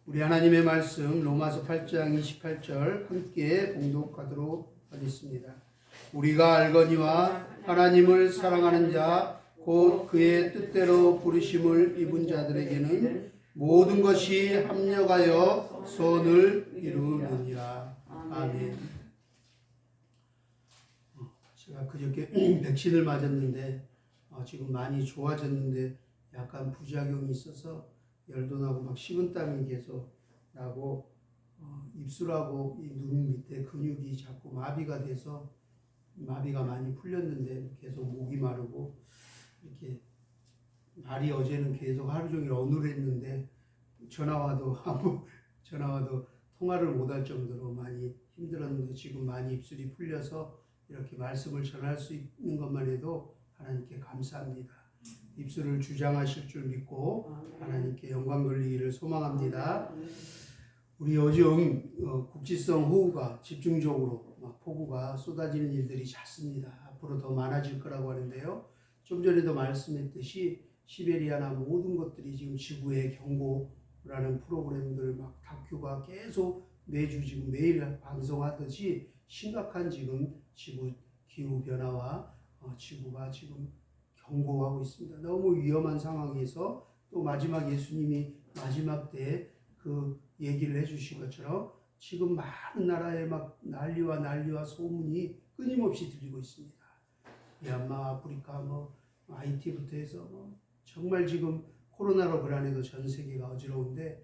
우리 하나님의 말씀 로마서 8장 28절 함께 봉독하도록 하겠습니다. 우리가 알거니와 하나님을 사랑하는 자 곧 그의 뜻대로 부르심을 입은 자들에게는 모든 것이 합력하여 선을 이루느니라. 아멘. 제가 그저께 백신을 맞았는데 지금 많이 좋아졌는데 약간 부작용이 있어서 열도 나고 막 식은땀이 계속 나고 입술하고 이 눈 밑에 근육이 자꾸 마비가 돼서 마비가 많이 풀렸는데 계속 목이 마르고 이렇게 날이 어제는 계속 하루 종일 어눌했는데 전화와도 통화를 못할 정도로 많이 힘들었는데 지금 많이 입술이 풀려서 이렇게 말씀을 전할 수 있는 것만 해도 하나님께 감사합니다. 입술을 주장하실 줄 믿고 하나님께 영광 돌리기를 소망합니다. 우리 요즘 국지성 호우가 집중적으로 폭우가 쏟아지는 일들이 잦습니다. 앞으로 더 많아질 거라고 하는데요. 좀 전에도 말씀했듯이 시베리아나 모든 것들이 지금 지구의 경고라는 프로그램들 막 다큐가 계속 매주 지금 매일 방송하듯이 심각한 지금 지구 기후 변화와 지구가 지금 경고하고 있습니다. 너무 위험한 상황에서 또 마지막 예수님이 마지막 때에 그 얘기를 해주신 것처럼 지금 많은 나라에 막 난리와 소문이 끊임없이 들리고 있습니다. 미얀마, 아프리카, IT부터 해서 정말 지금 코로나로 불안해도 전 세계가 어지러운데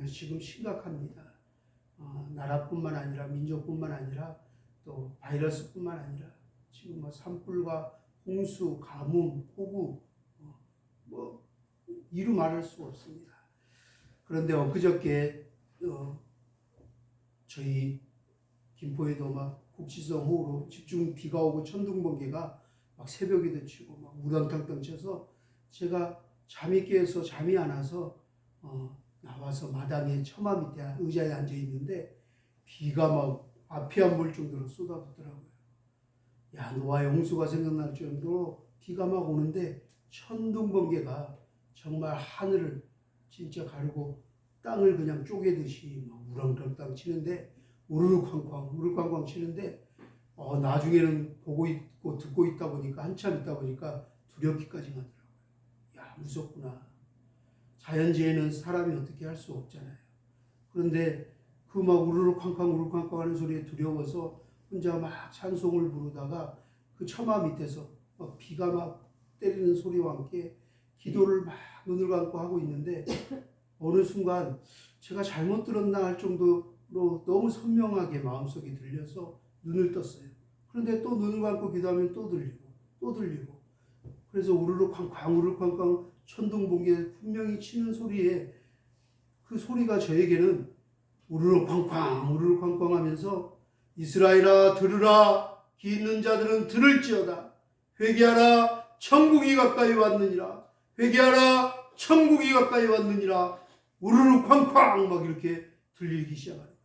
지금 심각합니다. 나라뿐만 아니라 민족뿐만 아니라 또 바이러스뿐만 아니라 지금 산불과 홍수, 가뭄, 폭우 이루 말할 수가 없습니다. 그런데 엊그저께 저희 김포에도 막 국지성 호우로 집중 비가 오고 천둥 번개가 막 새벽에도 치고 막 우당탕탕 쳐서 제가 잠이 깨서 잠이 안 와서 나와서 마당에 처마 밑에 의자에 앉아 있는데 비가 막 앞이 안 보일 정도로 쏟아붓더라고요. 야, 노아의 홍수가 생각날 정도로 비가 막 오는데 천둥 번개가 정말 하늘을 진짜 가르고 땅을 그냥 쪼개듯이 막 우렁탕탕 치는데 우르르쾅쾅 치는데 나중에는 보고 있고 듣고 있다 보니까 한참 있다 보니까 두렵기까지 하더라고요. 야, 무섭구나. 자연재해는 사람이 어떻게 할 수 없잖아요. 그런데 그 막 우르르쾅쾅 하는 소리에 두려워서 혼자 막 찬송을 부르다가 그 처마 밑에서 막 비가 막 때리는 소리와 함께 기도를 막 눈을 감고 하고 있는데 어느 순간 제가 잘못 들었나 할 정도로 너무 선명하게 마음속에 들려서 눈을 떴어요. 그런데 또 눈을 감고 기도하면 또 들리고 그래서 우르르쾅쾅 천둥 번개 분명히 치는 소리에 그 소리가 저에게는 우르르쾅쾅 하면서 이스라엘아 들으라, 귀 있는 자들은 들을지어다. 회개하라, 천국이 가까이 왔느니라. 회개하라, 천국이 가까이 왔느니라. 우르르쾅쾅 막 이렇게 들리기 시작하는 거예요.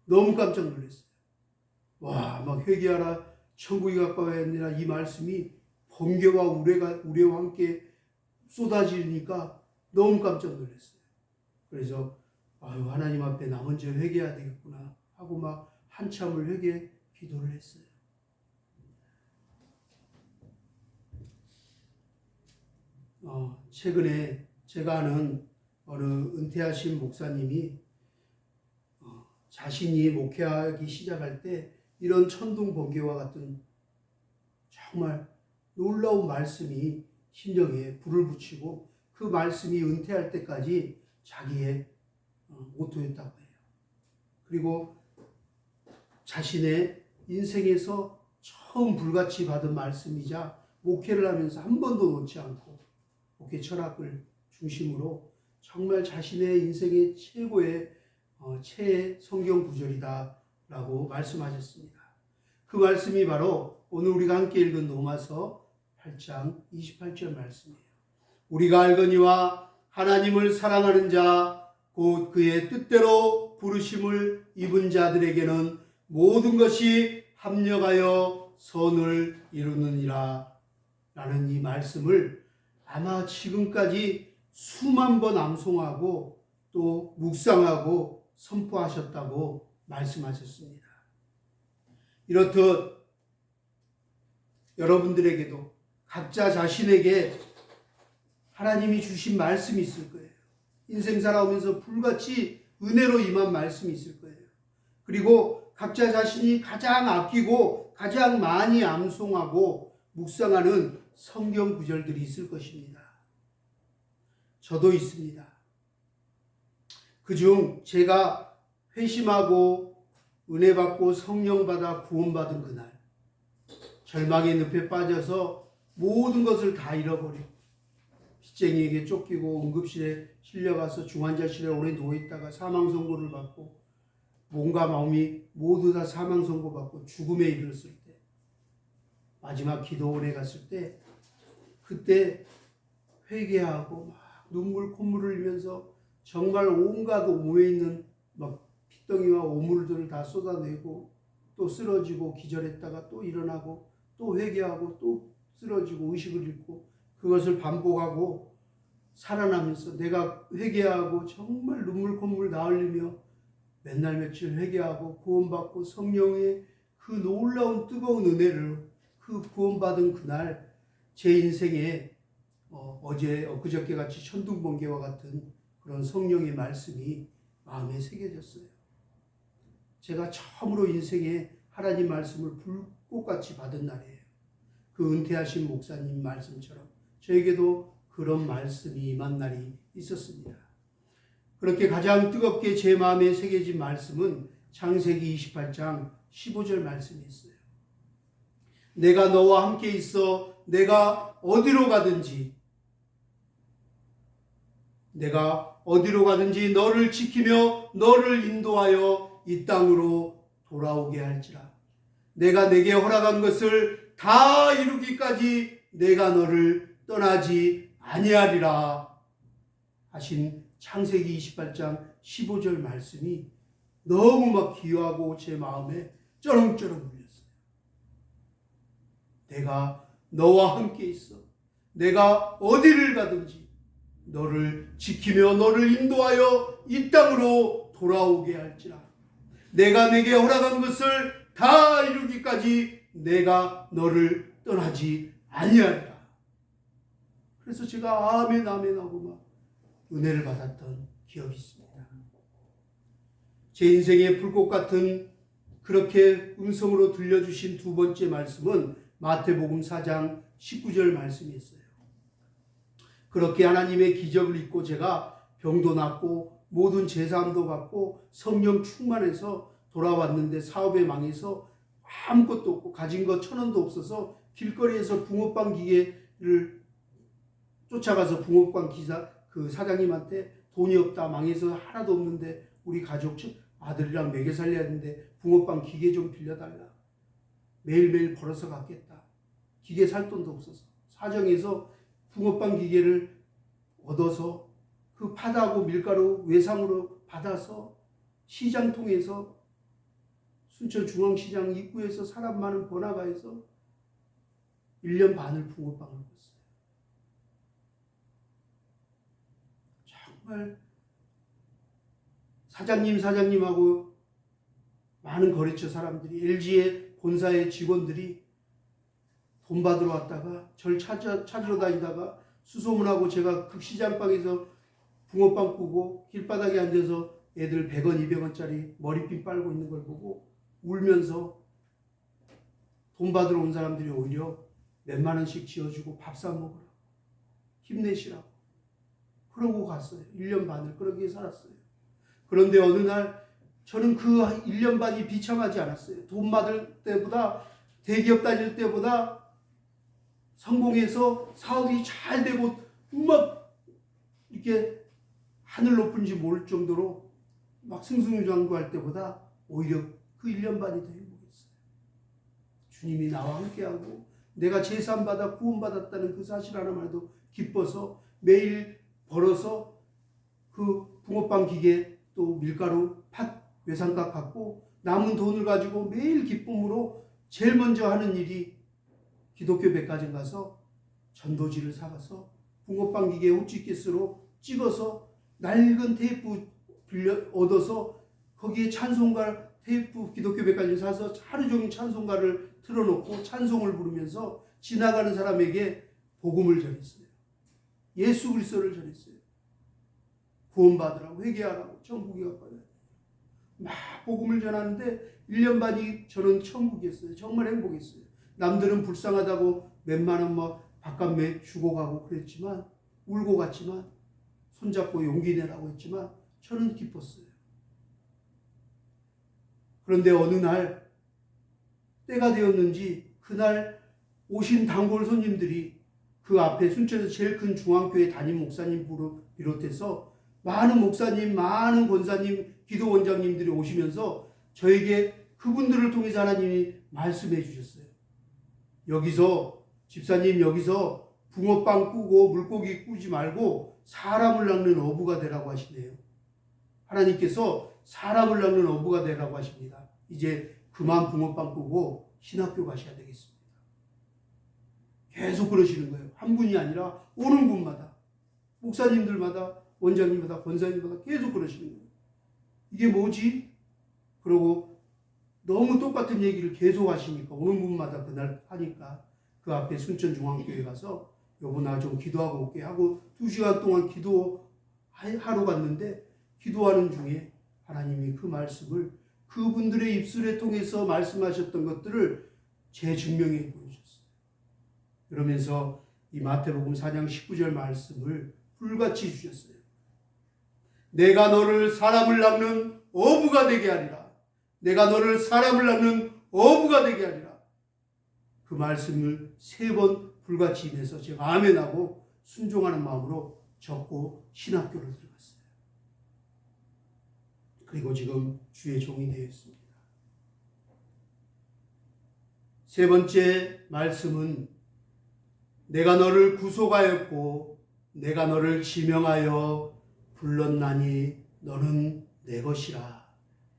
너무 깜짝 놀랐어요. 와, 막 회개하라, 천국이 가까이 왔느니라 이 말씀이 번개와 우레와 함께 쏟아지니까 너무 깜짝 놀랐어요. 그래서 하나님 앞에 나 먼저 회개해야 되겠구나 하고 막 한참을 회개 기도를 했어요. 최근에 제가 아는 어느 은퇴하신 목사님이 자신이 목회하기 시작할 때 이런 천둥 번개와 같은 정말 놀라운 말씀이 심령에 불을 붙이고 그 말씀이 은퇴할 때까지 자기의 모토였다고 해요. 그리고 자신의 인생에서 처음 불같이 받은 말씀이자 목회를 하면서 한 번도 놓지 않고 목회 철학을 중심으로 정말 자신의 인생의 최고의 최애 성경 구절이다라고 말씀하셨습니다. 그 말씀이 바로 오늘 우리가 함께 읽은 로마서 8장 28절 말씀이에요. 우리가 알거니와 하나님을 사랑하는 자 곧 그의 뜻대로 부르심을 입은 자들에게는 모든 것이 합력하여 선을 이루느니라 라는 이 말씀을 아마 지금까지 수만 번 암송하고 또 묵상하고 선포하셨다고 말씀하셨습니다. 이렇듯 여러분들에게도 각자 자신에게 하나님이 주신 말씀이 있을 거예요. 인생 살아오면서 불같이 은혜로 임한 말씀이 있을 거예요. 그리고 각자 자신이 가장 아끼고 가장 많이 암송하고 묵상하는 성경 구절들이 있을 것입니다. 저도 있습니다. 그중 제가 회심하고 은혜 받고 성령 받아 구원받은 그날, 절망의 늪에 빠져서 모든 것을 다 잃어버리고 빚쟁이에게 쫓기고 응급실에 실려가서 중환자실에 오래 누워있다가 사망선고를 받고 몸과 마음이 모두 다 사망선고 받고 죽음에 이르렀을 때, 마지막 기도원에 갔을 때, 그때 회개하고 막 눈물 콧물을 흘리면서 정말 온갖 몸에 있는 막 핏덩이와 오물들을 다 쏟아내고 또 쓰러지고 기절했다가 또 일어나고 또 회개하고 또 쓰러지고 의식을 잃고 그것을 반복하고 살아나면서 내가 회개하고 정말 눈물 콧물 다 흘리며 맨날 며칠 회개하고 구원받고 성령의 그 놀라운 뜨거운 은혜를 그 구원받은 그날 제 인생에 어제 엊그저께 같이 천둥번개와 같은 그런 성령의 말씀이 마음에 새겨졌어요. 제가 처음으로 인생에 하나님 말씀을 불꽃같이 받은 날이에요. 그 은퇴하신 목사님 말씀처럼 저에게도 그런 말씀이 임한 날이 있었습니다. 그렇게 가장 뜨겁게 제 마음에 새겨진 말씀은 창세기 28장 15절 말씀이 있어요. 내가 너와 함께 있어 내가 어디로 가든지 너를 지키며 너를 인도하여 이 땅으로 돌아오게 할지라. 내가 내게 허락한 것을 다 이루기까지 내가 너를 떠나지 아니하리라 하신 창세기 28장 15절 말씀이 너무 막 귀하고 제 마음에 쩌렁쩌렁 울렸어요. 내가 너와 함께 있어 내가 어디를 가든지 너를 지키며 너를 인도하여 이 땅으로 돌아오게 할지라. 내가 내게 허락한 것을 다 이루기까지 내가 너를 떠나지 아니하리라. 그래서 제가 아멘 아멘 하고 막 은혜를 받았던 기억이 있습니다. 제 인생의 불꽃 같은 그렇게 음성으로 들려주신 두 번째 말씀은 마태복음 4장 19절 말씀이 있어요. 그렇게 하나님의 기적을 잊고 제가 병도 낫고 모든 제사함도 받고 성령 충만해서 돌아왔는데 사업에 망해서 아무것도 없고 가진 거 1,000원도 없어서 길거리에서 붕어빵 기계를 쫓아가서 붕어빵 기사 그 사장님한테 돈이 없다 망해서 하나도 없는데 우리 가족 아들이랑 먹여 살려야 하는데 붕어빵 기계 좀 빌려달라. 매일매일 벌어서 갔겠다. 기계 살 돈도 없어서 사정해서 붕어빵 기계를 얻어서 그 파다하고 밀가루 외상으로 받아서 시장 통해서 순천중앙시장 입구에서 사람 많은 번화가에서 1년 반을 붕어빵을 먹었어요. 정말 사장님하고 많은 거래처 사람들이 LG의 본사의 직원들이 돈 받으러 왔다가 절 찾으러 다니다가 수소문하고 제가 그 시장방에서 붕어빵 구고 길바닥에 앉아서 애들 100원 200원짜리 머리핀 빨고 있는 걸 보고 울면서 돈 받으러 온 사람들이 오히려 몇만 원씩 지어주고 밥 사 먹으라고 힘내시라고 그러고 갔어요. 1년 반을 그러기에 살았어요. 그런데 어느 날 저는 그 1년 반이 비참하지 않았어요. 돈 받을 때보다 대기업 다닐 때보다 성공해서 사업이 잘 되고 막 이렇게 하늘 높은지 모를 정도로 막 승승장구할 때보다 오히려 그 1년 반이 더 행복했어요. 주님이 나와 함께하고 내가 제사함받아 구원받았다는 그 사실 하나만도 기뻐서 매일 벌어서 그 붕어빵 기계 또 밀가루 팥 외상값 갖고 남은 돈을 가지고 매일 기쁨으로 제일 먼저 하는 일이 기독교 백화점 가서 전도지를 사가서 붕어빵 기계에 호치키스로 찍어서 낡은 테이프 얻어서 거기에 찬송가 테이프 기독교 백화점 사서 하루 종일 찬송가를 틀어놓고 찬송을 부르면서 지나가는 사람에게 복음을 전했어요. 예수 그리스도를 전했어요. 구원받으라고, 회개하라고, 천국에 가까이 막 복음을 전하는데 1년 반이 저는 천국이었어요. 정말 행복했어요. 남들은 불쌍하다고 몇만 원 뭐 밥값 주고 가고 그랬지만, 울고 갔지만, 손잡고 용기 내라고 했지만 저는 기뻤어요. 그런데 어느 날 때가 되었는지 그날 오신 단골 손님들이 그 앞에 순천에서 제일 큰 중앙교회 담임 목사님 비롯해서 많은 목사님, 많은 권사님, 기도원장님들이 오시면서 저에게 그분들을 통해서 하나님이 말씀해 주셨어요. 여기서 집사님, 여기서 붕어빵 꾸고 물고기 꾸지 말고 사람을 낚는 어부가 되라고 하시네요. 하나님께서 사람을 낚는 어부가 되라고 하십니다. 이제 그만 붕어빵 꾸고 신학교 가셔야 되겠습니다. 계속 그러시는 거예요. 한 분이 아니라 오는 분마다, 목사님들마다, 원장님마다, 권사님마다 계속 그러시는 거예요. 이게 뭐지? 그러고 너무 똑같은 얘기를 계속 하시니까 오는 분마다 그날 하니까 그 앞에 순천중앙교회 가서 여보 나 좀 기도하고 올게 하고 2시간 동안 기도하러 갔는데 기도하는 중에 하나님이 그 말씀을 그분들의 입술에 통해서 말씀하셨던 것들을 재증명해 보여주셨어요. 그러면서 이 마태복음 4장 19절 말씀을 불같이 주셨어요. 내가 너를 사람을 낚는 어부가 되게 하리라. 내가 너를 사람을 낚는 어부가 되게 하리라. 그 말씀을 3번 불같이 임해서 제가 아멘하고 순종하는 마음으로 적고 신학교를 들어갔어요. 그리고 지금 주의 종이 되어 있습니다. 3번째 말씀은 내가 너를 구속하였고 내가 너를 지명하여 불렀나니 너는 내 것이라.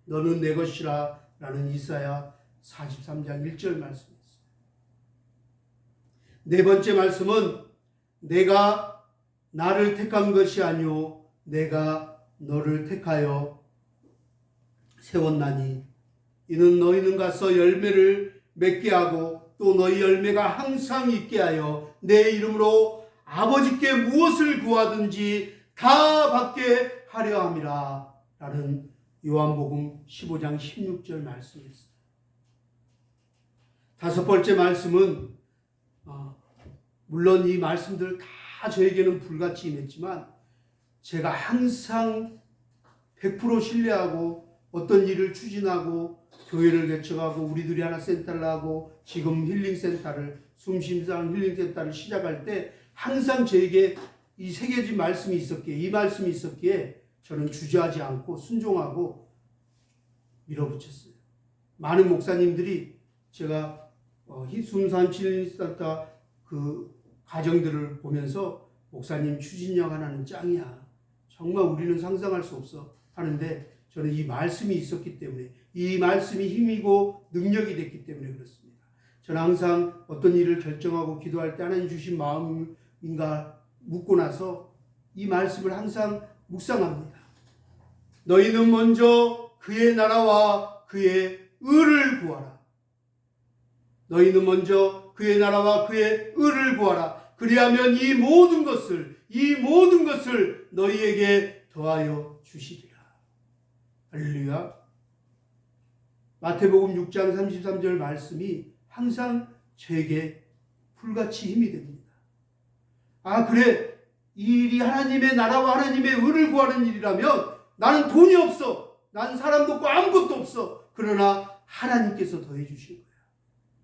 너는 내 것이라 라는 이사야 43장 1절 말씀이었어요. 4번째 말씀은 내가 나를 택한 것이 아니오 내가 너를 택하여 세웠나니 이는 너희는 가서 열매를 맺게 하고 또 너희 열매가 항상 있게 하여 내 이름으로 아버지께 무엇을 구하든지 다 받게 하려 함이라 라는 요한복음 15장 16절 말씀이었어요. 5번째 말씀은 물론 이 말씀들 다 저에게는 불같이 임했지만 제가 항상 100% 신뢰하고 어떤 일을 추진하고 교회를 개척하고 우리들이 하나 센터를 하고 지금 힐링센터를 숨쉬는 힐링센터를 시작할 때 항상 저에게 이 새겨진 말씀이 있었기에 이 말씀이 있었기에 저는 주저하지 않고 순종하고 밀어붙였어요. 많은 목사님들이 제가 숨산 힐링센터 그 가정들을 보면서 목사님 추진력 하나는 짱이야. 정말 우리는 상상할 수 없어 하는데 저는 이 말씀이 있었기 때문에 이 말씀이 힘이고 능력이 됐기 때문에 그렇습니다. 저는 항상 어떤 일을 결정하고 기도할 때 하나님 주신 마음인가 묻고 나서 이 말씀을 항상 묵상합니다. 너희는 먼저 그의 나라와 그의 의를 구하라. 너희는 먼저 그의 나라와 그의 의를 구하라. 그리하면 이 모든 것을 너희에게 더하여 주시리라. 할렐루야. 마태복음 6장 33절 말씀이 항상 저에게 불같이 힘이 됩니다. 아 그래 이 일이 하나님의 나라와 하나님의 의를 구하는 일이라면 나는 돈이 없어. 난 사람도 없고 아무것도 없어. 그러나 하나님께서 더해 주실 거야.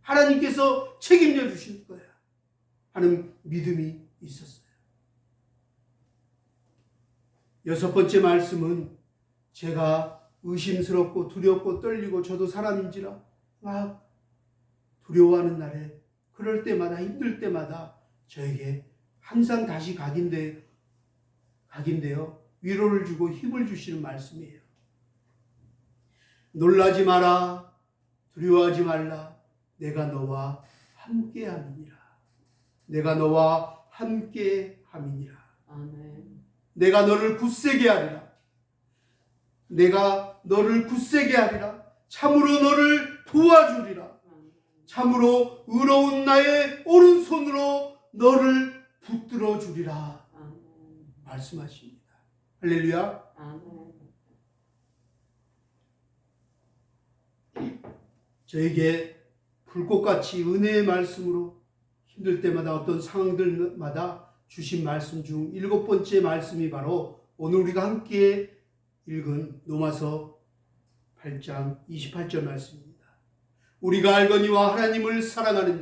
하나님께서 책임져 주실 거야. 하는 믿음이 있었어요. 6번째 말씀은 제가 의심스럽고 두렵고 떨리고 저도 사람인지라 막 두려워하는 날에 그럴 때마다 힘들 때마다 저에게 항상 다시 각인되어 위로를 주고 힘을 주시는 말씀이에요. 놀라지 마라. 두려워하지 말라. 내가 너와 함께함이니라. 내가 너와 함께함이니라. 아멘. 내가 너를 굳세게 하리라. 내가 너를 굳세게 하리라. 참으로 너를 도와주리라. 참으로 의로운 나의 오른손으로 너를 붙들어 주리라. 말씀하십니다. 할렐루야. 저에게 불꽃같이 은혜의 말씀으로 힘들 때마다 어떤 상황들마다 주신 말씀 중 7번째 말씀이 바로 오늘 우리가 함께 읽은 로마서 8장 28절 말씀입니다. 우리가 알거니와 하나님을 사랑하는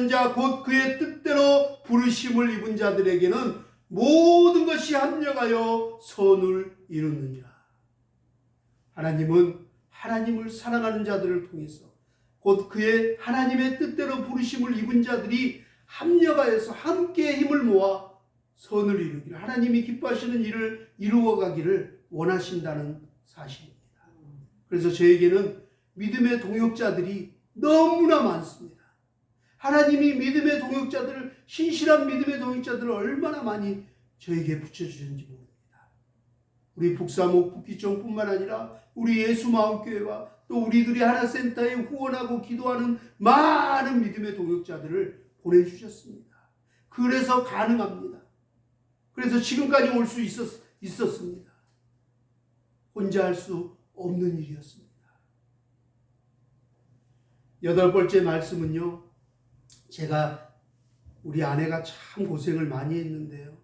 자 곧 그의 뜻대로 부르심을 입은 자들에게는 모든 것이 합력하여 선을 이루느니라. 하나님은 하나님을 사랑하는 자들을 통해서 곧 그의 하나님의 뜻대로 부르심을 입은 자들이 합력하여서 함께 힘을 모아 선을 이루기를, 하나님이 기뻐하시는 일을 이루어가기를 원하신다는 사실입니다. 그래서 저에게는 믿음의 동역자들이 너무나 많습니다. 하나님이 믿음의 동역자들을, 신실한 믿음의 동역자들을 얼마나 많이 저에게 붙여주셨는지 모릅니다. 우리 북사목 북기총뿐만 아니라 우리 예수마음교회와 또 우리들이 하나센터에 후원하고 기도하는 많은 믿음의 동역자들을 보내주셨습니다. 그래서 가능합니다. 그래서 지금까지 올 수 있었습니다. 혼자 할 수 없는 일이었습니다. 8번째 말씀은요, 제가 우리 아내가 참 고생을 많이 했는데요,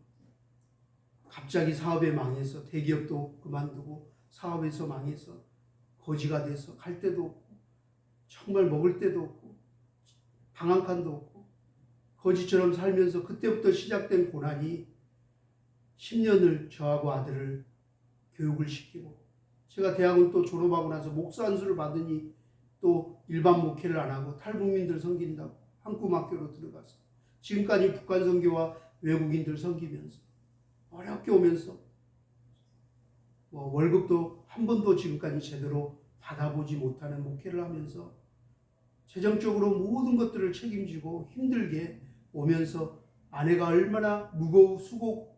갑자기 사업에 망해서 대기업도 그만두고 사업에서 망해서 거지가 돼서 갈 데도 없고 정말 먹을 데도 없고 방 한 칸도 없고 거지처럼 살면서 그때부터 시작된 고난이 10년을 저하고 아들을 교육을 시키고, 제가 대학은 또 졸업하고 나서 목사 안수를 받으니 또 일반 목회를 안 하고 탈북민들 섬긴다고 한국학교로 들어가서 지금까지 북한 선교와 외국인들 섬기면서 어렵게 오면서 월급도 한 번도 지금까지 제대로 받아보지 못하는 목회를 하면서 재정적으로 모든 것들을 책임지고 힘들게 오면서 아내가 얼마나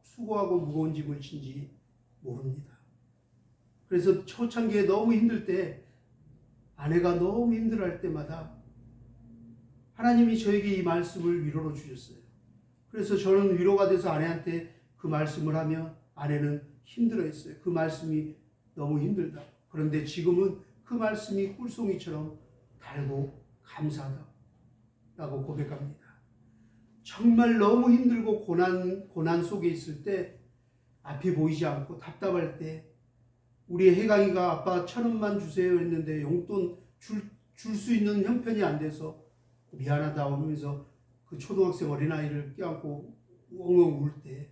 수고하고 무거운 짐을 진지 모릅니다. 그래서 초창기에 너무 힘들 때, 아내가 너무 힘들어할 때마다 하나님이 저에게 이 말씀을 위로로 주셨어요. 그래서 저는 위로가 돼서 아내한테 그 말씀을 하면 아내는 힘들어했어요. 그 말씀이 너무 힘들다. 그런데 지금은 그 말씀이 꿀송이처럼 달고 감사하다고 고백합니다. 정말 너무 힘들고 고난 속에 있을 때, 앞이 보이지 않고 답답할 때 우리 혜강이가 아빠 1,000원만 주세요 했는데 용돈 줄 수 있는 형편이 안 돼서 미안하다 하면서 그 초등학생 어린아이를 껴안고 엉엉 울 때,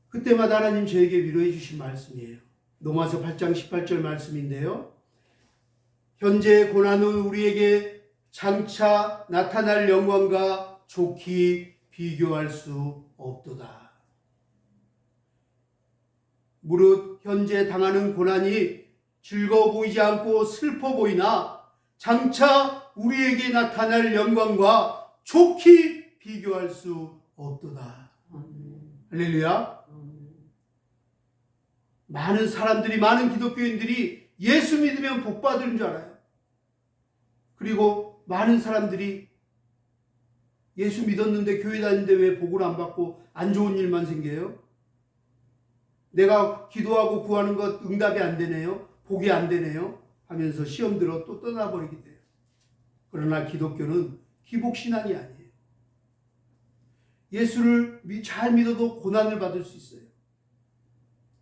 그때마다 하나님 저에게 위로해 주신 말씀이에요. 로마서 8장 18절 말씀인데요, 현재의 고난은 우리에게 장차 나타날 영광과 좋게 비교할 수 없도다. 무릇 현재 당하는 고난이 즐거워 보이지 않고 슬퍼 보이나 장차 우리에게 나타날 영광과 좋게 비교할 수 없도다. 할렐루야. 많은 사람들이, 많은 기독교인들이 예수 믿으면 복 받는 줄 알아요. 그리고 많은 사람들이 예수 믿었는데 교회 다니는데 왜 복을 안 받고 안 좋은 일만 생겨요? 내가 기도하고 구하는 것 응답이 안 되네요, 복이 안 되네요 하면서 시험 들어 또 떠나버리게 돼요. 그러나 기독교는 기복신앙이 아니에요. 예수를 잘 믿어도 고난을 받을 수 있어요.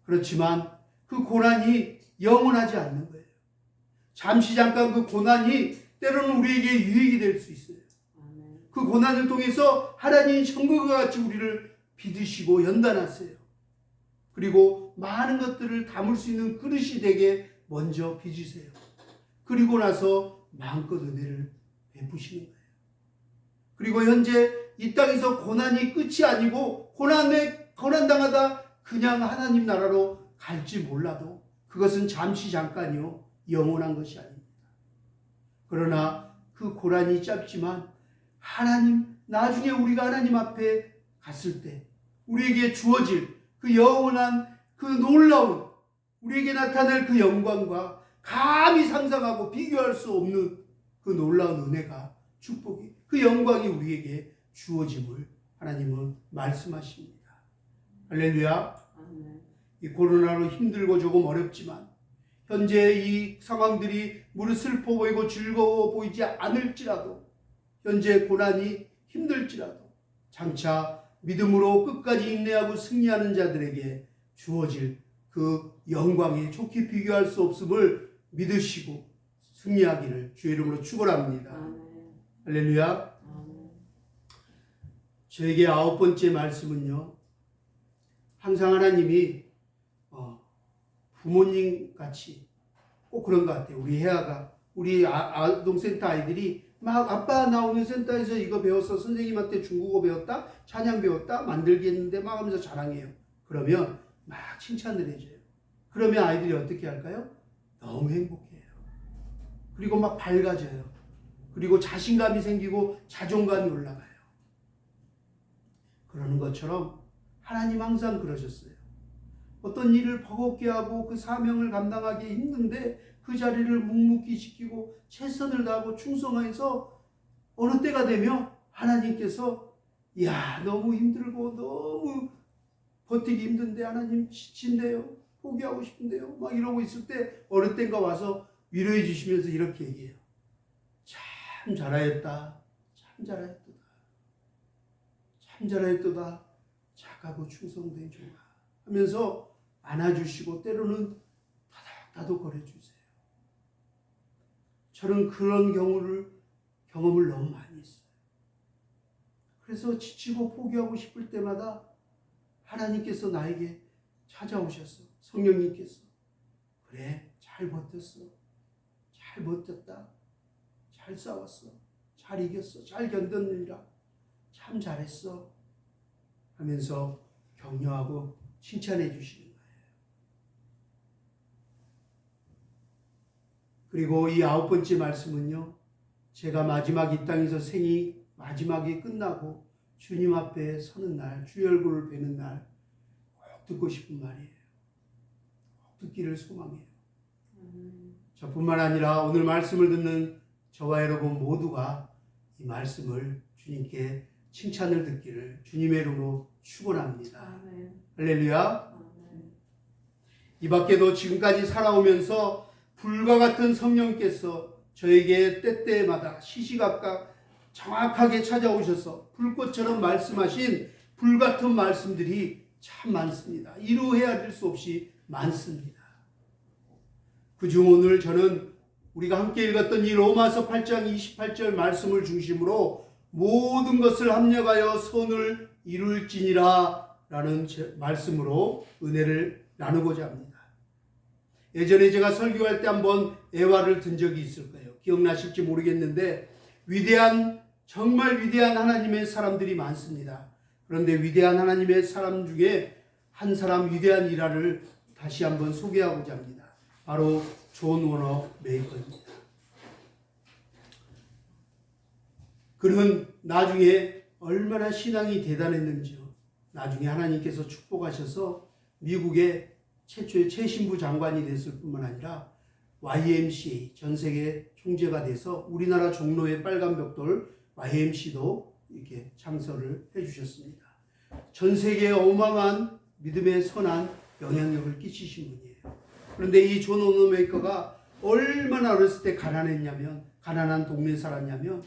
그렇지만 그 고난이 영원하지 않는 거예요. 잠시 잠깐 그 고난이 때로는 우리에게 유익이 될 수 있어요. 그 고난을 통해서 하나님이 천국과 같이 우리를 빚으시고 연단하세요. 그리고 많은 것들을 담을 수 있는 그릇이 되게 먼저 빚으세요. 그리고 나서 마음껏 은혜를 베푸시는 거예요. 그리고 현재 이 땅에서 고난이 끝이 아니고 고난당하다 그냥 하나님 나라로 갈지 몰라도 그것은 잠시 잠깐이요, 영원한 것이 아닙니다. 그러나 그 고난이 짧지만 하나님, 나중에 우리가 하나님 앞에 갔을 때 우리에게 주어질 그 영원한 그 놀라운 우리에게 나타날 그 영광과 감히 상상하고 비교할 수 없는 그 놀라운 은혜가 축복이 그 영광이 우리에게 주어짐을 하나님은 말씀하십니다. 할렐루야. 이 코로나로 힘들고 조금 어렵지만 현재 이 상황들이 무릇 슬퍼 보이고 즐거워 보이지 않을지라도 현재 고난이 힘들지라도 장차 믿음으로 끝까지 인내하고 승리하는 자들에게 주어질 그 영광에 좋게 비교할 수 없음을 믿으시고 승리하기를 주의 이름으로 축원합니다. 할렐루야. 저에게 9번째 말씀은요, 항상 하나님이 부모님 같이 꼭 그런 것 같아요. 우리 혜아가 우리 아동센터 아이들이 막 아빠 나 오늘 센터에서 이거 배웠어, 선생님한테 중국어 배웠다, 찬양 배웠다, 만들기 했는데 막 하면서 자랑해요. 그러면 막 칭찬을 해줘요. 그러면 아이들이 어떻게 할까요? 너무 행복해요. 그리고 막 밝아져요. 그리고 자신감이 생기고 자존감이 올라가요. 그러는 것처럼 하나님 항상 그러셨어요. 어떤 일을 버겁게 하고 그 사명을 감당하기 힘든데 그 자리를 묵묵히 지키고 최선을 다하고 충성해서 어느 때가 되면 하나님께서 야 너무 힘들고 너무 버티기 힘든데 하나님 지친데요, 포기하고 싶은데요 막 이러고 있을 때 어느 때인가 와서 위로해 주시면서 이렇게 얘기해요. 참 잘하였다, 참 잘하였도다, 참 잘하였도다, 착하고 충성된 종아 하면서 안아주시고 때로는 다독다독 거려주세요. 저는 그런 경험을 너무 많이 했어요. 그래서 지치고 포기하고 싶을 때마다 하나님께서 나에게 찾아오셨어. 성령님께서 그래 잘 버텼어, 잘 버텼다, 잘 싸웠어, 잘 이겼어, 잘 견뎠느니라, 참 잘했어 하면서 격려하고 칭찬해 주시는 거예요. 그리고 이 9번째 말씀은요, 제가 마지막 이 땅에서 생이 마지막에 끝나고 주님 앞에 서는 날, 주의 얼굴을 뵈는 날 꼭 듣고 싶은 말이에요. 꼭 듣기를 소망해요. 저뿐만 아니라 오늘 말씀을 듣는 저와 여러분 모두가 이 말씀을 주님께 칭찬을 듣기를 주님의 이름으로 축원합니다. 할렐루야. 이 밖에도 지금까지 살아오면서 불과 같은 성령께서 저에게 때때마다 시시각각 정확하게 찾아오셔서 불꽃처럼 말씀하신 불같은 말씀들이 참 많습니다. 이루 헤아릴 수 없이 많습니다. 그중 오늘 저는 우리가 함께 읽었던 이 로마서 8장 28절 말씀을 중심으로 모든 것을 합력하여 선을 이룰지니라 라는 말씀으로 은혜를 나누고자 합니다. 예전에 제가 설교할 때 한번 애화를 든 적이 있을 거예요. 기억나실지 모르겠는데 정말 위대한 하나님의 사람들이 많습니다. 그런데 위대한 하나님의 사람 중에 한 사람 위대한 일화를 다시 한번 소개하고자 합니다. 바로 존 워너 메이커입니다. 그는 나중에 얼마나 신앙이 대단했는지요. 나중에 하나님께서 축복하셔서 미국의 최초의 최신부 장관이 됐을 뿐만 아니라 YMCA 전 세계 총재가 돼서 우리나라 종로의 빨간 벽돌 YMC도 이렇게 창설을 해주셨습니다. 전 세계에 어마어마한 믿음의 선한 영향력을 끼치신 분이에요. 그런데 이 존 워너 메이커가 얼마나 어렸을 때 가난한 동네에 살았냐면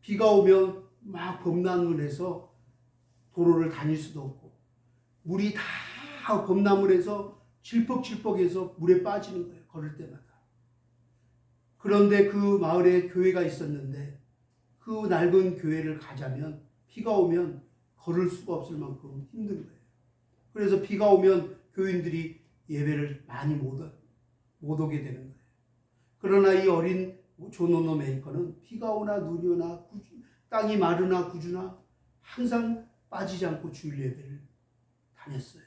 비가 오면 막 범람을 도로를 다닐 수도 없고 물이 다 범람을 질퍽질퍽해서 물에 빠지는 거예요. 걸을 때마다. 그런데 그 마을에 교회가 있었는데 그 낡은 교회를 가자면 비가 오면 걸을 수가 없을 만큼 힘든 거예요. 그래서 비가 오면 교인들이 예배를 많이 못 오게 되는 거예요. 그러나 이 어린 존 워너 메이커는 비가 오나 눈이 오나 땅이 마르나 구주나 항상 빠지지 않고 주일 예배를 다녔어요.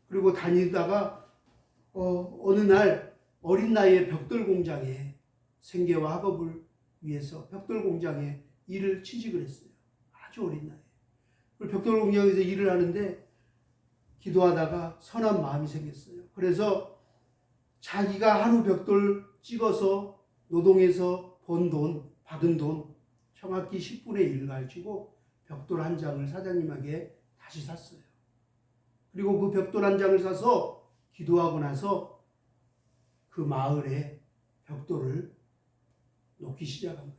그리고 다니다가 어느 날 어린 나이에 벽돌 공장에 생계와 학업을 위해서 벽돌 공장에 취직을 했어요. 아주 어린 나이에. 벽돌 공장에서 일을 하는데 기도하다가 선한 마음이 생겼어요. 그래서 자기가 하루 벽돌 찍어서 노동해서 번 돈, 받은 돈 정확히 10분의 1 가지고 벽돌 한 장을 사장님에게 다시 샀어요. 그리고 그 벽돌 한 장을 사서 기도하고 나서 그 마을에 벽돌을 놓기 시작한 거예요.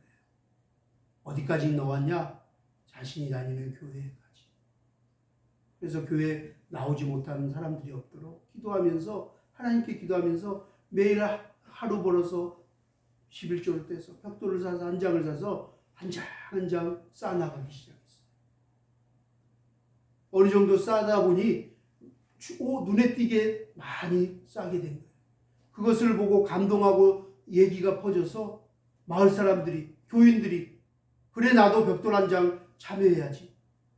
어디까지 놓았냐? 자신이 다니는 교회까지. 그래서 교회 나오지 못하는 사람들이 없도록 기도하면서 하나님께 기도하면서 매일 하루 벌어서 11조를 떼서 벽돌을 사서 한 장을 사서 한 장 한 장 쌓아나가기 시작했어요. 어느 정도 쌓다 보니 눈에 띄게 많이 쌓게 된 거예요. 그것을 보고 감동하고 얘기가 퍼져서 마을 사람들이, 교인들이 그래 나도 벽돌 한 장 참여해야지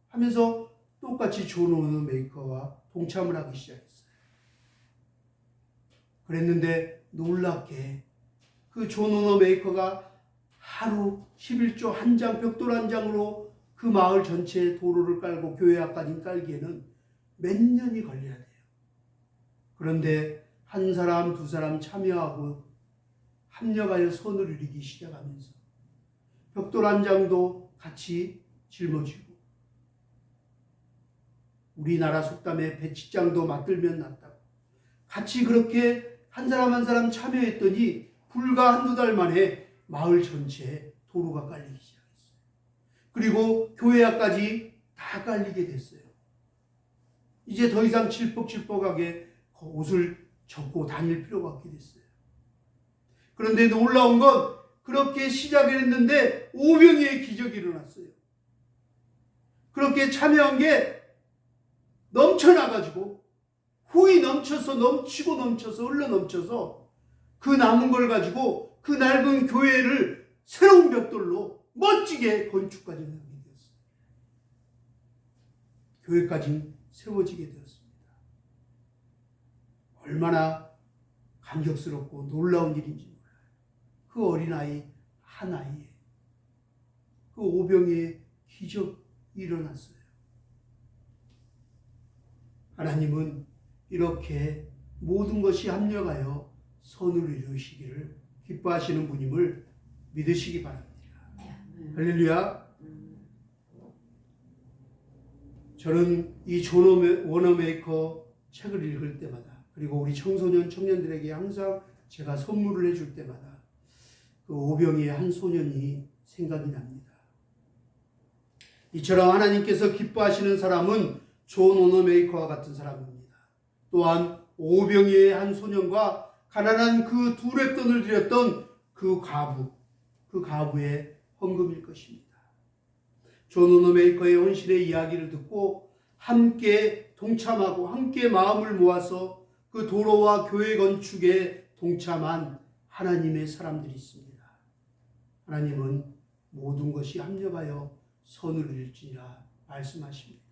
하면서 똑같이 존 워너메이커와 동참을 하기 시작했어요. 그랬는데 놀랍게 그 존 워너메이커가 하루 11조 한 장 벽돌 한 장으로 그 마을 전체에 도로를 깔고 교회 앞까지 깔기에는 몇 년이 걸려야 돼요. 그런데 한 사람 두 사람 참여하고 합력하여 손을 이루기 시작하면서 벽돌 한 장도 같이 짊어지고 우리나라 속담에 배치장도 맞들면 낫다고 같이 그렇게 한 사람 한 사람 참여했더니 불과 한두 달 만에 마을 전체에 도로가 깔리기 시작했어요. 그리고 교회 앞까지 다 깔리게 됐어요. 이제 더 이상 질퍽질퍽하게 옷을 접고 다닐 필요가 없게 됐어요. 그런데 놀라운 건 그렇게 시작을 했는데 오병이의 기적이 일어났어요. 그렇게 참여한 게 넘쳐나가지고 후이 넘쳐서 넘치고 넘쳐서 흘러 넘쳐서 그 남은 걸 가지고 그 낡은 교회를 새로운 벽돌로 멋지게 건축까지 하게 되었어요. 교회까지 세워지게 되었습니다. 얼마나 감격스럽고 놀라운 일인지 몰라요. 그 어린아이 하나에 그 오병이의 기적이 일어났어요. 하나님은 이렇게 모든 것이 합력하여 선을 이루시기를 기뻐하시는 분임을 믿으시기 바랍니다. 할렐루야. 저는 이 존 워너메이커 책을 읽을 때마다 그리고 우리 청소년 청년들에게 항상 제가 선물을 해줄 때마다 그 오병이의 한 소년이 생각이 납니다. 이처럼 하나님께서 기뻐하시는 사람은 존 워너메이커와 같은 사람입니다. 또한 오병이의 한 소년과 가난한 그 두 랩돈을 드렸던 그 가부의 헌금일 것입니다. 존 워너메이커의 헌신의 이야기를 듣고 함께 동참하고 함께 마음을 모아서 그 도로와 교회 건축에 동참한 하나님의 사람들이 있습니다. 하나님은 모든 것이 합력하여 선을 이룰지니라 말씀하십니다.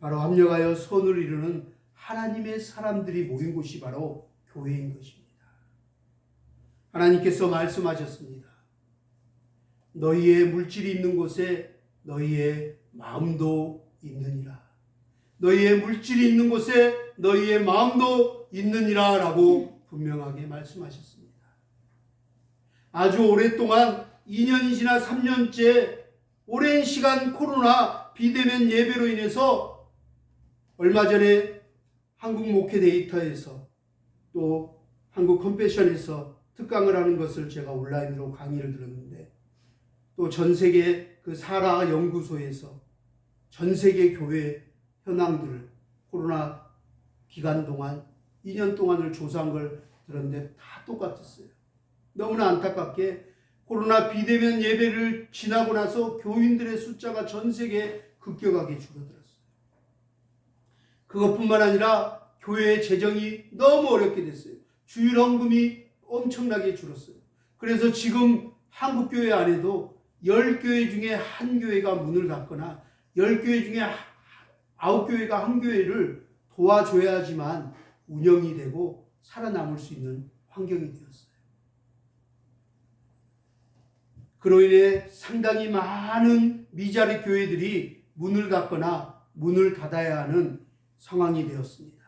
바로 합력하여 선을 이루는 하나님의 사람들이 모인 곳이 바로 교회인 것입니다. 하나님께서 말씀하셨습니다. 너희의 물질이 있는 곳에 너희의 마음도 있느니라. 너희의 물질이 있는 곳에 너희의 마음도 있느니라 라고 분명하게 말씀하셨습니다. 아주 오랫동안 2년이 지나 3년째 오랜 시간 코로나 비대면 예배로 인해서 얼마 전에 한국 목회 데이터에서 또 한국 컴패션에서 특강을 하는 것을 제가 온라인으로 강의를 들었는데 또 전 세계 그 사라 연구소에서 전 세계 교회 현황들을 코로나 기간 동안 2년 동안을 조사한 걸 들었는데 다 똑같았어요. 너무나 안타깝게 코로나 비대면 예배를 지나고 나서 교인들의 숫자가 전 세계에 급격하게 줄어들었어요. 그것뿐만 아니라 교회의 재정이 너무 어렵게 됐어요. 주일 헌금이 엄청나게 줄었어요. 그래서 지금 한국 교회 안에도 10교회 중에 1교회가 문을 닫거나 10교회 중에 9교회가 1교회를 도와줘야지만 운영이 되고 살아남을 수 있는 환경이 되었어요. 그로 인해 상당히 많은 미자립 교회들이 문을 닫거나 문을 닫아야 하는 상황이 되었습니다.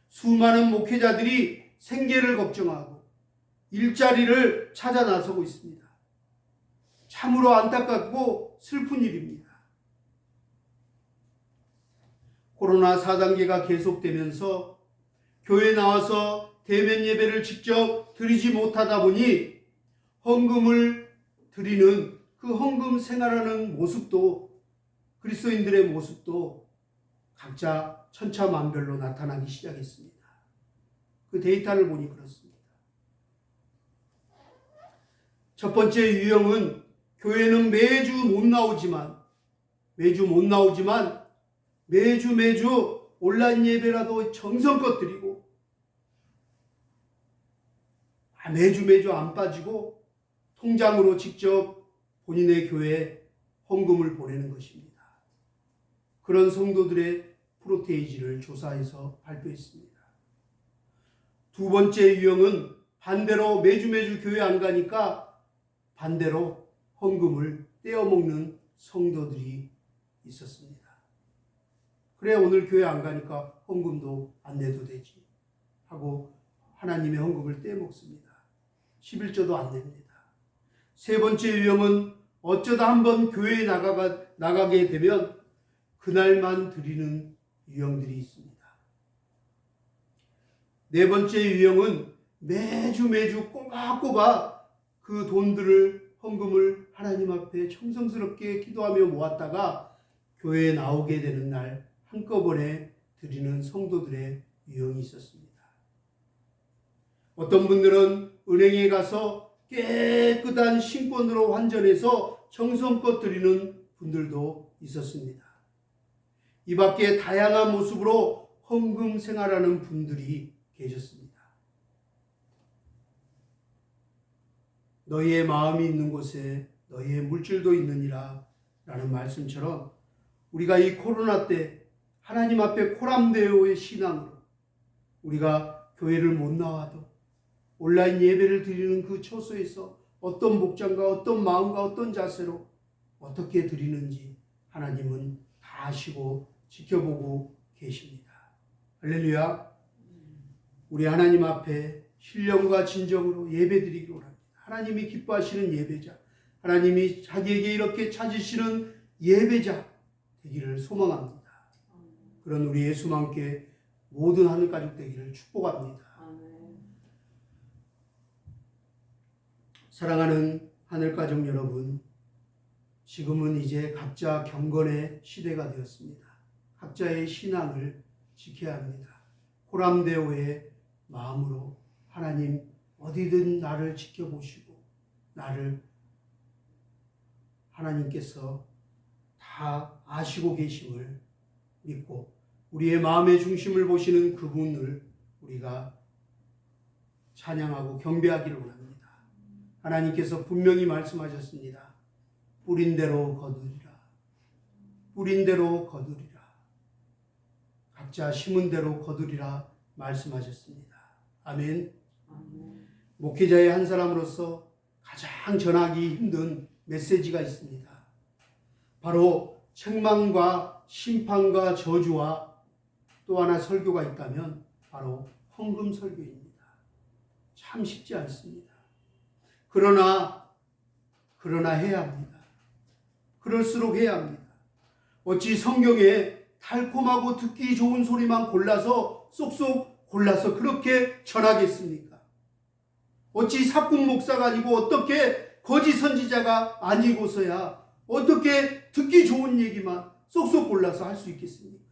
수많은 목회자들이 생계를 걱정하고 일자리를 찾아 나서고 있습니다. 참으로 안타깝고 슬픈 일입니다. 코로나 4단계가 계속되면서 교회에 나와서 대면 예배를 직접 드리지 못하다 보니 헌금을 드리는 그 헌금 생활하는 모습도, 그리스도인들의 모습도 각자 천차만별로 나타나기 시작했습니다. 그 데이터를 보니 그렇습니다. 첫 번째 유형은 교회는 매주 못 나오지만 매주 온라인 예배라도 정성껏 드리고 매주 안 빠지고 통장으로 직접 본인의 교회에 헌금을 보내는 것입니다. 그런 성도들의 프로테이지를 조사해서 발표했습니다. 두 번째 유형은 반대로 매주 교회 안 가니까 반대로 헌금을 떼어먹는 성도들이 있었습니다. 그래, 오늘 교회 안 가니까 헌금도 안 내도 되지 하고 하나님의 헌금을 떼먹습니다. 11조도 안 냅니다. 세 번째 유형은 어쩌다 한번 교회에 나가게 되면 그날만 드리는 유형들이 있습니다. 네 번째 유형은 매주 꼬박꼬박 그 돈들을, 헌금을 하나님 앞에 정성스럽게 기도하며 모았다가 교회에 나오게 되는 날 한꺼번에 드리는 성도들의 유형이 있었습니다. 어떤 분들은 은행에 가서 깨끗한 신권으로 환전해서 정성껏 드리는 분들도 있었습니다. 이 밖에 다양한 모습으로 헌금 생활하는 분들이 계셨습니다. 너희의 마음이 있는 곳에 너희의 물질도 있느니라 라는 말씀처럼 우리가 이 코로나 때 하나님 앞에 코람데오의 신앙으로 우리가 교회를 못 나와도 온라인 예배를 드리는 그 처소에서 어떤 목장과 어떤 마음과 어떤 자세로 어떻게 드리는지 하나님은 다 아시고 지켜보고 계십니다. 할렐루야. 우리 하나님 앞에 신령과 진정으로 예배드리기로 합니다. 하나님이 기뻐하시는 예배자, 하나님이 자기에게 이렇게 찾으시는 예배자 되기를 소망합니다. 그런 우리 예수와 함께 모든 하늘 가족 되기를 축복합니다. 사랑하는 하늘 가족 여러분, 지금은 이제 각자 경건의 시대가 되었습니다. 각자의 신앙을 지켜야 합니다. 코람데오의 마음으로 하나님 어디든 나를 지켜보시고 나를 하나님께서 다 아시고 계심을 믿고 우리의 마음의 중심을 보시는 그분을 우리가 찬양하고 경배하기를 원합니다. 하나님께서 분명히 말씀하셨습니다. 뿌린 대로 거두리라. 뿌린 대로 거두리라. 각자 심은 대로 거두리라 말씀하셨습니다. 아멘. 목회자의 한 사람으로서 가장 전하기 힘든 메시지가 있습니다. 바로 책망과 심판과 저주와 또 하나 설교가 있다면 바로 헌금 설교입니다. 참 쉽지 않습니다. 그러나 해야 합니다. 그럴수록 해야 합니다. 어찌 성경에 달콤하고 듣기 좋은 소리만 골라서 쏙쏙 골라서 그렇게 전하겠습니까? 어찌 사꾼 목사가 아니고 어떻게 거짓 선지자가 아니고서야 어떻게 듣기 좋은 얘기만 쏙쏙 골라서 할 수 있겠습니까?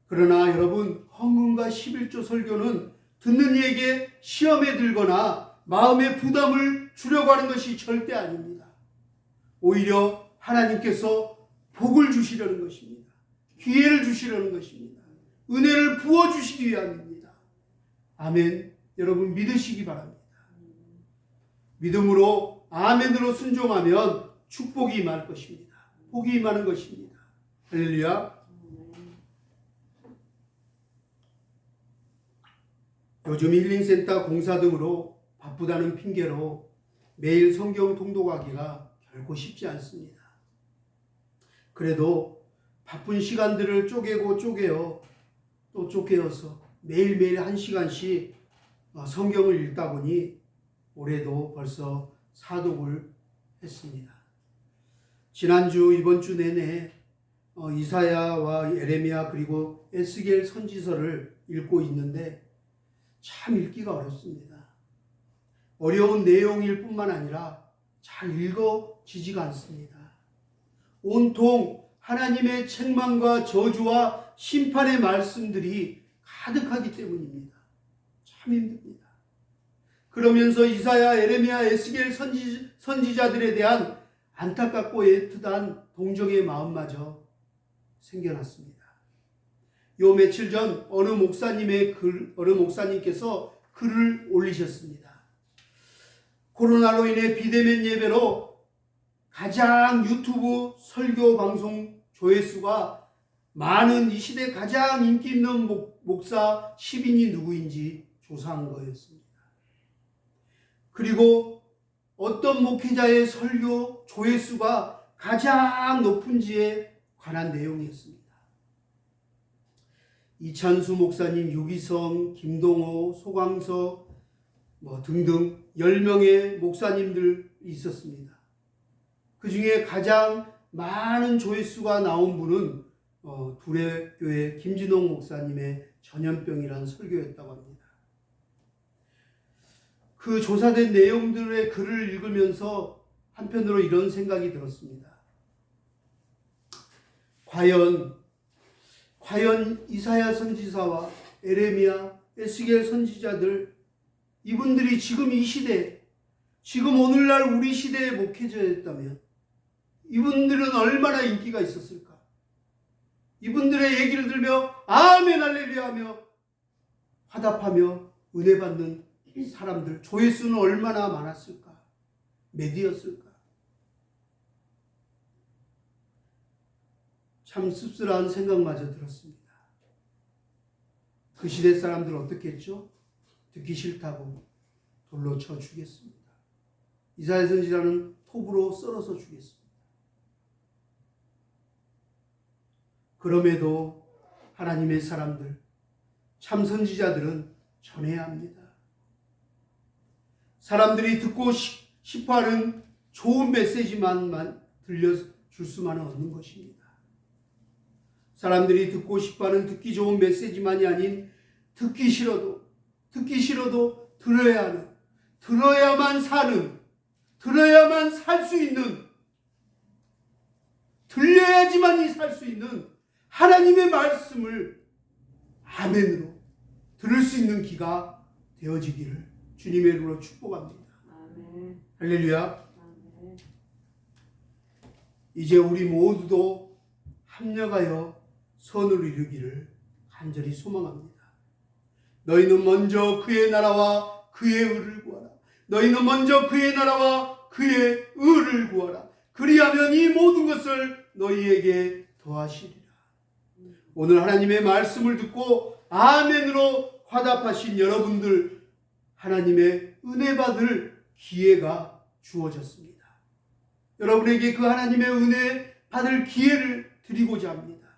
그러나 여러분, 헌금과 11조 설교는 듣는 이에게 시험에 들거나 마음의 부담을 주려고 하는 것이 절대 아닙니다. 오히려 하나님께서 복을 주시려는 것입니다. 기회를 주시려는 것입니다. 은혜를 부어주시기 위함입니다. 아멘. 여러분 믿으시기 바랍니다. 믿음으로 아멘으로 순종하면 축복이 임할 것입니다. 복이 임하는 것입니다. 할렐루야. 요즘 힐링센터 공사 등으로 바쁘다는 핑계로 매일 성경 통독하기가 결코 쉽지 않습니다. 그래도 바쁜 시간들을 쪼개고 쪼개어 또 쪼개어서 매일매일 1시간씩 성경을 읽다 보니 올해도 벌써 사독을 했습니다. 지난주 이번 주 내내 이사야와 에레미야 그리고 에스겔 선지서를 읽고 있는데 참 읽기가 어렵습니다. 어려운 내용일 뿐만 아니라 잘 읽어지지가 않습니다. 온통 하나님의 책망과 저주와 심판의 말씀들이 가득하기 때문입니다. 참 힘듭니다. 그러면서 이사야, 에레미야, 에스겔 선지자들에 대한 안타깝고 애틋한 동정의 마음마저 생겨났습니다. 요 며칠 전 어느 목사님께서 글을 올리셨습니다. 코로나로 인해 비대면 예배로 가장 유튜브 설교 방송 조회수가 많은 이 시대 가장 인기 있는 목사 10인이 누구인지 조사한 거였습니다. 그리고 어떤 목회자의 설교 조회수가 가장 높은지에 관한 내용이었습니다. 이찬수 목사님, 유기성, 김동호, 소광석 등등 10명의 목사님들 있었습니다. 그 중에 가장 많은 조회수가 나온 분은 두레교회 김진홍 목사님의 전염병이라는 설교였다고 합니다. 그 조사된 내용들의 글을 읽으면서 한편으로 이런 생각이 들었습니다. 과연 이사야 선지자와 에레미야, 에스겔 선지자들 이분들이 지금 이 시대, 지금 오늘날 우리 시대의 목회자였다면 이분들은 얼마나 인기가 있었을까? 이분들의 얘기를 들며 아멘 할렐루야 하며 화답하며 은혜 받는 사람들 조회수는 얼마나 많았을까? 몇이었을까? 참 씁쓸한 생각마저 들었습니다. 그 시대 사람들 어떻게 했죠? 듣기 싫다고 돌로 쳐 죽였습니다. 이사야 선지자는 톱으로 썰어서 죽였습니다. 그럼에도 하나님의 사람들, 참 선지자들은 전해야 합니다. 사람들이 듣고 싶어하는 좋은 메시지만 들려줄 수만은 없는 것입니다. 사람들이 듣고 싶어하는 듣기 좋은 메시지만이 아닌 듣기 싫어도 들어야 하는, 들어야만 사는, 들어야만 살 수 있는, 들려야지만이 살 수 있는 하나님의 말씀을 아멘으로 들을 수 있는 기가 되어지기를 주님의 이름으로 축복합니다. 아멘. 할렐루야. 아멘. 이제 우리 모두도 합력하여 선을 이루기를 간절히 소망합니다. 너희는 먼저 그의 나라와 그의 의를 구하라. 너희는 먼저 그의 나라와 그의 의를 구하라. 그리하면 이 모든 것을 너희에게 더하시리라. 오늘 하나님의 말씀을 듣고 아멘으로 화답하신 여러분들, 하나님의 은혜 받을 기회가 주어졌습니다. 여러분에게 그 하나님의 은혜 받을 기회를 드리고자 합니다.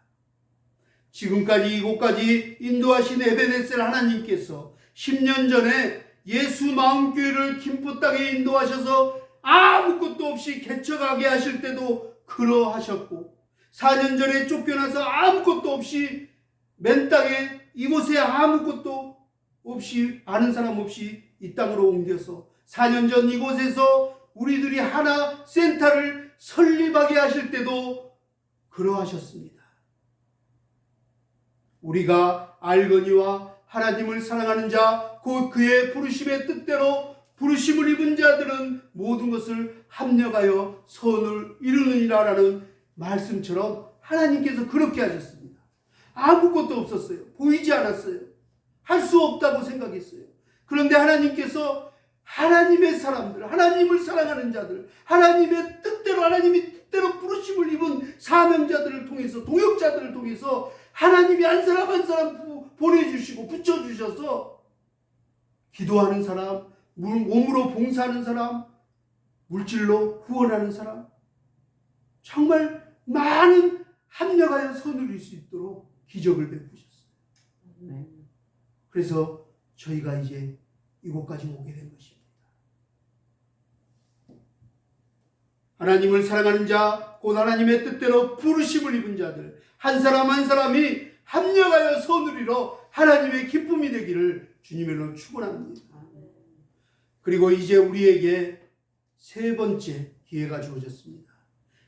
지금까지 이곳까지 인도하신 에베네셀 하나님께서 10년 전에 예수 마음교회를 김포 땅에 인도하셔서 아무것도 없이 개척하게 하실 때도 그러하셨고, 4년 전에 쫓겨나서 아무것도 없이 맨 땅에 이곳에 아무것도 없이 아는 사람 없이 이 땅으로 옮겨서 4년 전 이곳에서 우리들이 하나 센터를 설립하게 하실 때도 그러하셨습니다. 우리가 알거니와 하나님을 사랑하는 자, 곧 그의 부르심의 뜻대로 부르심을 입은 자들은 모든 것을 합력하여 선을 이루느니라 라는 말씀처럼 하나님께서 그렇게 하셨습니다. 아무것도 없었어요. 보이지 않았어요. 할 수 없다고 생각했어요. 그런데 하나님께서 하나님의 사람들, 하나님을 사랑하는 자들, 하나님의 뜻대로 하나님이 뜻대로 부르심을 입은 사명자들을 통해서, 동역자들을 통해서 하나님이 한 사람 한 사람 보내주시고 붙여주셔서 기도하는 사람, 몸으로 봉사하는 사람, 물질로 후원하는 사람, 정말 많은 합력하여 선을 이룰 수 있도록 기적을 베푸셨어요. 그래서 저희가 이제 이곳까지 오게 된 것입니다. 하나님을 사랑하는 자, 곧 하나님의 뜻대로 부르심을 입은 자들, 한 사람 한 사람이 합력하여 선을 이뤄 하나님의 기쁨이 되기를 주님의 이름으로 축원합니다. 그리고 이제 우리에게 세 번째 기회가 주어졌습니다.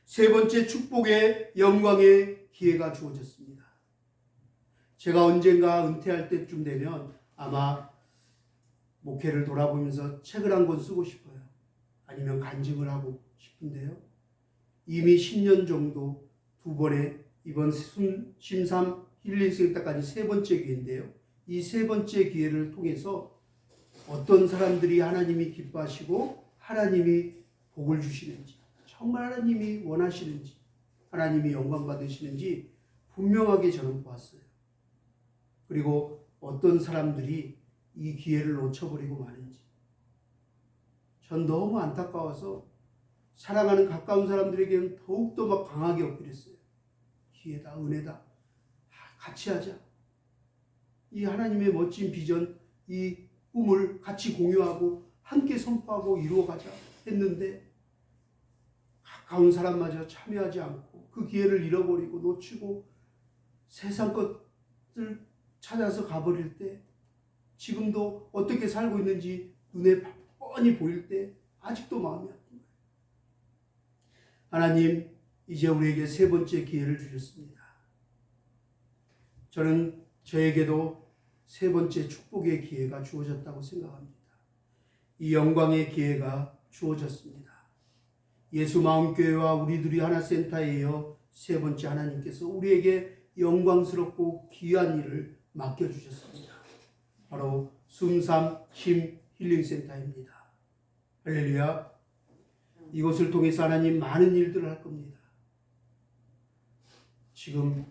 세 번째 축복의 영광의 기회가 주어졌습니다. 제가 언젠가 은퇴할 때쯤 되면 아마 목회를 돌아보면서 책을 한 권 쓰고 싶어요. 아니면 간증을 하고 싶은데요. 이미 10년 정도 두 번의 이번 심삼 힐링센터까지 세 번째 기회인데요. 이 세 번째 기회를 통해서 어떤 사람들이 하나님이 기뻐하시고 하나님이 복을 주시는지, 정말 하나님이 원하시는지, 하나님이 영광 받으시는지 분명하게 저는 보았어요. 그리고 어떤 사람들이 이 기회를 놓쳐버리고 마는지 전 너무 안타까워서 사랑하는 가까운 사람들에게는 더욱더 막 강하게 어필했어요. 기회다, 은혜다, 같이 하자. 이 하나님의 멋진 비전, 이 꿈을 같이 공유하고 함께 선포하고 이루어가자 했는데 가까운 사람마저 참여하지 않고 그 기회를 잃어버리고 놓치고 세상 것들 찾아서 가버릴 때, 지금도 어떻게 살고 있는지 눈에 뻔히 보일 때 아직도 마음이 아픈 거예요. 하나님, 이제 우리에게 세 번째 기회를 주셨습니다. 저는 저에게도 세 번째 축복의 기회가 주어졌다고 생각합니다. 이 영광의 기회가 주어졌습니다. 예수 마음교회와 우리들이 하나센터에 이어 세 번째 하나님께서 우리에게 영광스럽고 귀한 일을 맡겨주셨습니다. 바로 숨삼 쉼 힐링센터입니다. 할렐루야. 이것을 통해서 하나님 많은 일들을 할 겁니다. 지금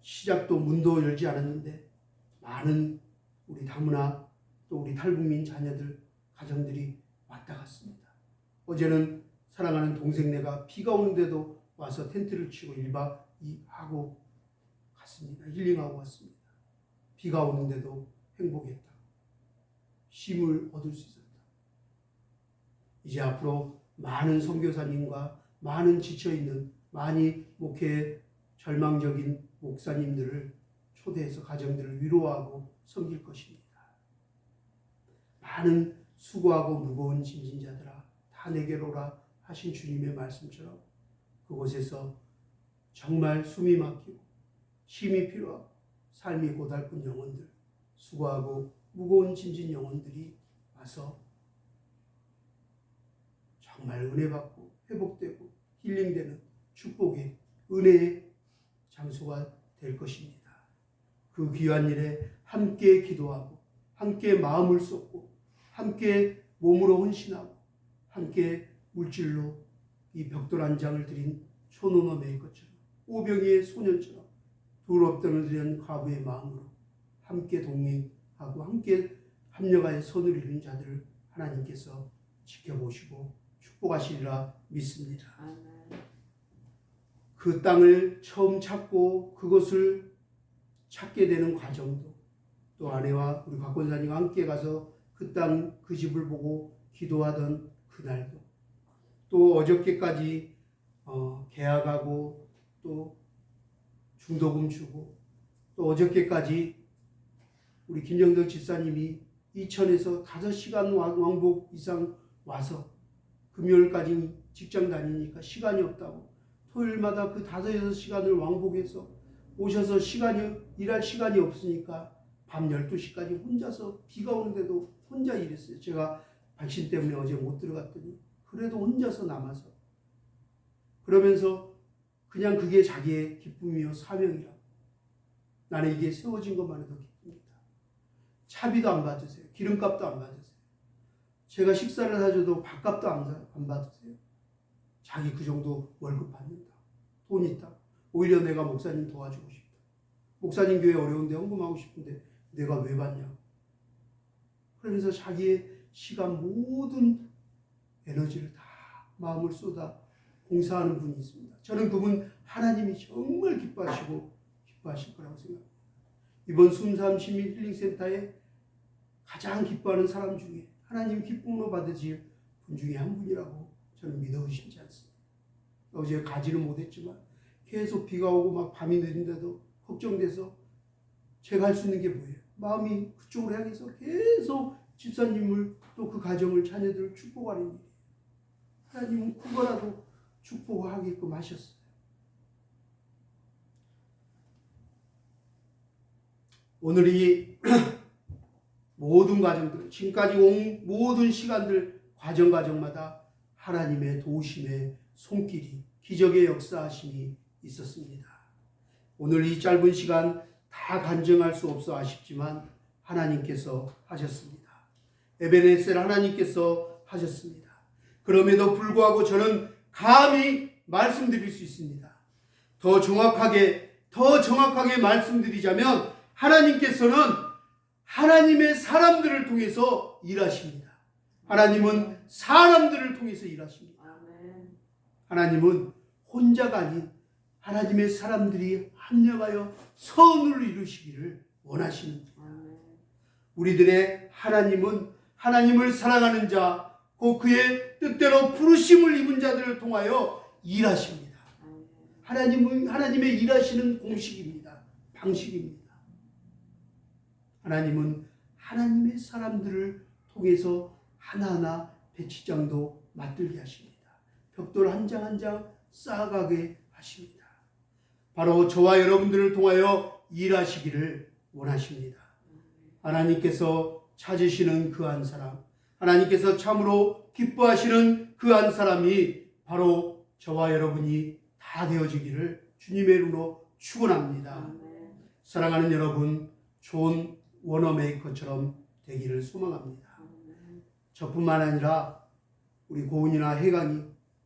시작도 문도 열지 않았는데 많은 우리 다문화 또 우리 탈북민 자녀들 가정들이 왔다 갔습니다. 어제는 사랑하는 동생네가 비가 오는데도 와서 텐트를 치고 1박 2일 하고 갔습니다. 힐링하고 왔습니다. 비가 오는데도 행복했다. 쉼을 얻을 수 있었다. 이제 앞으로 많은 선교사님과 많은 지쳐있는 많이 목회에 절망적인 목사님들을 초대해서 가정들을 위로하고 섬길 것입니다. 많은 수고하고 무거운 짐진 자들아 다 내게로 오라 하신 주님의 말씀처럼 그곳에서 정말 숨이 막히고 쉼이 필요하고 삶이 고달픈 영혼들, 수고하고 무거운 짐진 영혼들이 와서 정말 은혜 받고 회복되고 힐링되는 축복의 은혜의 장소가 될 것입니다. 그 귀한 일에 함께 기도하고 함께 마음을 쏟고 함께 몸으로 헌신하고 함께 물질로 이 벽돌 한 장을 드린 초노노매의 것처럼 오병이의 소년처럼 두렵던을 드린 과부의 마음으로 함께 동행하고 함께 합력하여 선을 이룬 자들을 하나님께서 지켜보시고 축복하시리라 믿습니다. 그 땅을 처음 찾고 그것을 찾게 되는 과정도, 또 아내와 우리 곽권사님과 함께 가서 그 땅, 그 집을 보고 기도하던 그날도, 또 어저께까지 계약하고 또 중도금 주고, 또 어저께까지 우리 김정덕 집사님이 이천에서 5시간 왕복 이상 와서 금요일까지 직장 다니니까 시간이 없다고 토요일마다 그 5-6시간을 왕복해서 오셔서 일할 시간이 없으니까 밤 12시까지 혼자서 비가 오는데도 혼자 일했어요. 제가 백신 때문에 어제 못 들어갔더니 그래도 혼자서 남아서 그러면서 그냥 그게 자기의 기쁨이요 사명이라고. 나는 이게 세워진 것만 해도 기쁩니다. 차비도 안 받으세요. 기름값도 안 받으세요. 제가 식사를 사줘도 밥값도 안 받으세요. 자기 그 정도 월급 받는다. 돈 있다. 오히려 내가 목사님 도와주고 싶다. 목사님 교회 어려운데 헌금하고 싶은데 내가 왜 받냐. 그러면서 자기의 시간 모든 에너지를 다 마음을 쏟아 봉사하는 분이 있습니다. 저는 그분 하나님이 정말 기뻐하실 거라고 생각합니다. 이번 순삼 시민 힐링센터에 가장 기뻐하는 사람 중에 하나님 기쁨으로 받으실 분 중에 한 분이라고 저는 믿어 의심치 않습니다. 어제 가지는 못했지만 계속 비가 오고 막 밤이 늦은데도 걱정돼서 제가 할 수 있는 게 뭐예요? 마음이 그쪽으로 향해서 계속 집사님을 또 그 가정을 자녀들을 축복하는 일이에요. 하나님은 그거라도 축복하게끔 하셨어요. 오늘 이 모든 과정들, 지금까지 온 모든 시간들 과정마다 하나님의 도우심의 손길이 기적의 역사하심이 있었습니다. 오늘 이 짧은 시간 다 간증할 수 없어 아쉽지만 하나님께서 하셨습니다. 에베네셀 하나님께서 하셨습니다. 그럼에도 불구하고 저는 감히 말씀드릴 수 있습니다. 더 정확하게 말씀드리자면 하나님께서는 하나님의 사람들을 통해서 일하십니다. 하나님은 사람들을 통해서 일하십니다. 하나님은 혼자가 아닌 하나님의 사람들이 합력하여 선을 이루시기를 원하십니다. 우리들의 하나님은 하나님을 사랑하는 자, 곧 그의 뜻대로 부르심을 입은 자들을 통하여 일하십니다. 하나님은 하나님의 일하시는 공식입니다. 방식입니다. 하나님은 하나님의 사람들을 통해서 하나하나 배치장도 맞들게 하십니다. 벽돌 한 장 한 장 쌓아가게 하십니다. 바로 저와 여러분들을 통하여 일하시기를 원하십니다. 하나님께서 찾으시는 그 한 사람, 하나님께서 참으로 기뻐하시는 그 한 사람이 바로 저와 여러분이 다 되어지기를 주님의 이름으로 축원합니다. 사랑하는 여러분, 좋은 워너메이커처럼 되기를 소망합니다. 저뿐만 아니라 우리 고은이나 혜강이,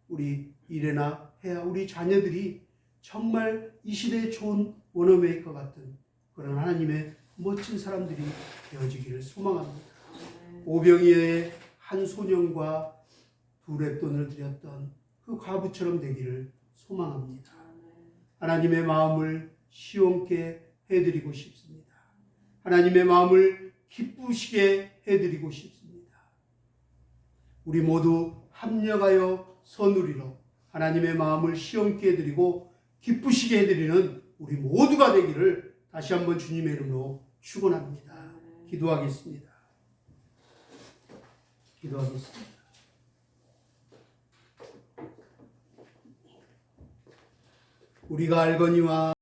우리 이래나 혜야, 우리 자녀들이 정말 이 시대의 좋은 워너메이커 같은 그런 하나님의 멋진 사람들이 되어지기를 소망합니다. 오병이어의 한 소년과 두 렙돈을 드렸던 그 과부처럼 되기를 소망합니다. 하나님의 마음을 시원케 해드리고 싶습니다. 하나님의 마음을 기쁘시게 해드리고 싶습니다. 우리 모두 합력하여 선우리로 하나님의 마음을 시원케 해드리고 기쁘시게 해드리는 우리 모두가 되기를 다시 한번 주님의 이름으로 축원합니다. 기도하겠습니다. 우리가 알거니와